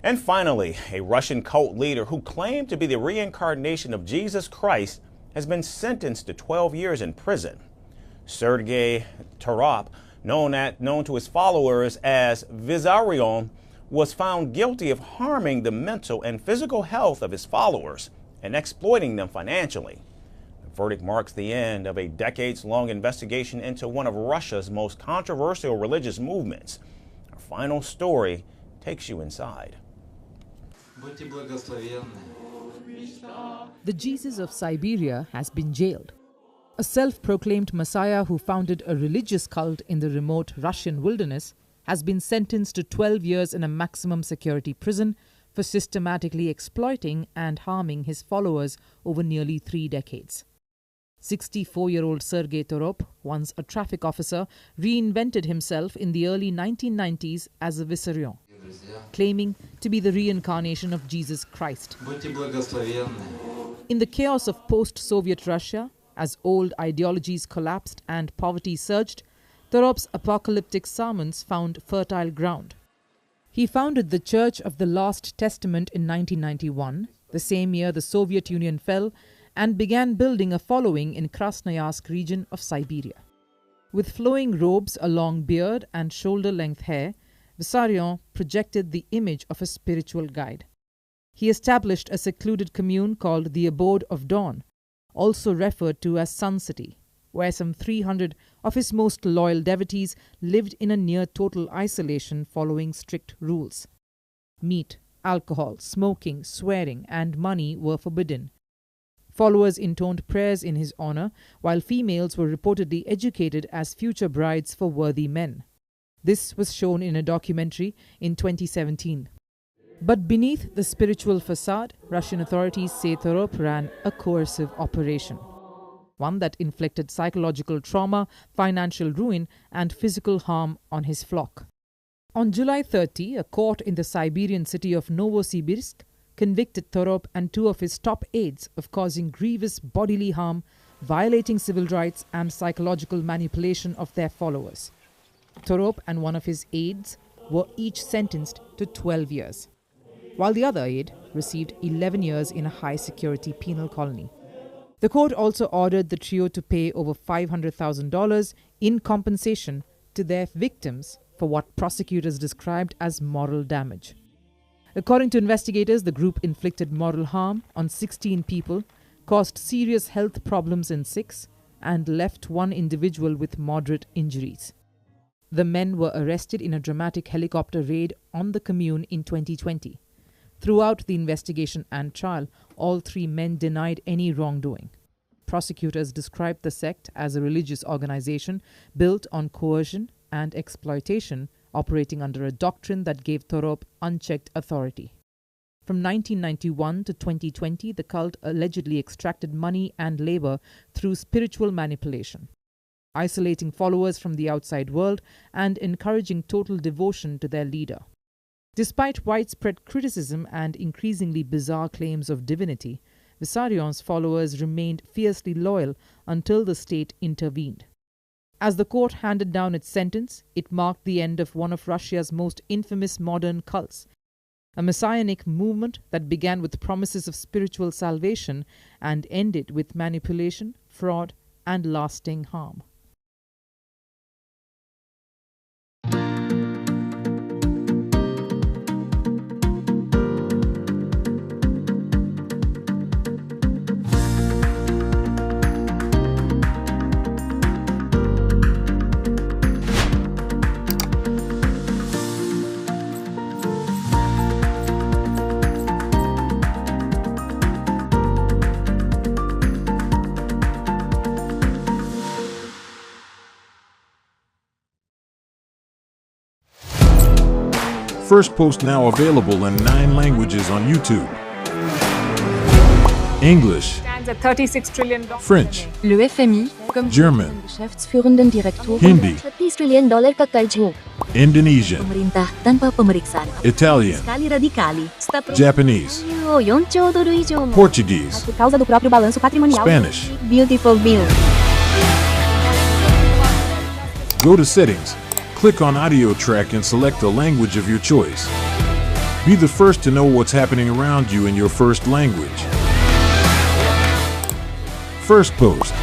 And finally, a Russian cult leader who claimed to be the reincarnation of Jesus Christ has been sentenced to 12 years in prison. Sergei Torop, known to his followers as Vissarion, was found guilty of harming the mental and physical health of his followers and exploiting them financially. The verdict marks the end of a decades-long investigation into one of Russia's most controversial religious movements. Our final story takes you inside. The Jesus of Siberia has been jailed. A self-proclaimed messiah who founded a religious cult in the remote Russian wilderness has been sentenced to 12 years in a maximum security prison for systematically exploiting and harming his followers over nearly 3 decades. 64-year-old Sergei Torop, once a traffic officer, reinvented himself in the early 1990s as a Vissarion, claiming to be the reincarnation of Jesus Christ. In the chaos of post-Soviet Russia, as old ideologies collapsed and poverty surged, Torop's apocalyptic sermons found fertile ground. He founded the Church of the Last Testament in 1991, the same year the Soviet Union fell, and began building a following in Krasnoyarsk region of Siberia. With flowing robes, a long beard and shoulder-length hair, Vissarion projected the image of a spiritual guide. He established a secluded commune called the Abode of Dawn, also referred to as Sun City, where some 300 of his most loyal devotees lived in a near-total isolation following strict rules. Meat, alcohol, smoking, swearing, and money were forbidden. Followers intoned prayers in his honor, while females were reportedly educated as future brides for worthy men. This was shown in a documentary in 2017. But beneath the spiritual facade, Russian authorities say Torop ran a coercive operation, one that inflicted psychological trauma, financial ruin, and physical harm on his flock. On July 30, a court in the Siberian city of Novosibirsk convicted Torop and 2 of his top aides of causing grievous bodily harm, violating civil rights, and psychological manipulation of their followers. Torop and 1 of his aides were each sentenced to 12 years, while the other aide received 11 years in a high-security penal colony. The court also ordered the trio to pay over $500,000 in compensation to their victims for what prosecutors described as moral damage. According to investigators, the group inflicted moral harm on 16 people, caused serious health problems in 6, and left 1 individual with moderate injuries. The men were arrested in a dramatic helicopter raid on the commune in 2020. Throughout the investigation and trial, all 3 men denied any wrongdoing. Prosecutors described the sect as a religious organization built on coercion and exploitation, operating under a doctrine that gave Torop unchecked authority. From 1991 to 2020, the cult allegedly extracted money and labor through spiritual manipulation, isolating followers from the outside world and encouraging total devotion to their leader. Despite widespread criticism and increasingly bizarre claims of divinity, Vissarion's followers remained fiercely loyal until the state intervened. As the court handed down its sentence, it marked the end of one of Russia's most infamous modern cults, a messianic movement that began with promises of spiritual salvation and ended with manipulation, fraud, and lasting harm. First post now available in 9 languages on YouTube. English, Stands at $36 trillion. French, Le FMI, comme German, Geschäftsführenden Direktor, Hindi, $30 trillion ka karjo. Indonesian, Pemerintah tanpa pemeriksaan. Italian, Kali radikali. Japanese, 4 兆ドル以上も Portuguese, por causa do próprio balanço patrimonial. Spanish. Beautiful bill. Go to Settings, click on Audio Track and select the language of your choice. Be the first to know what's happening around you in your first language. First Post.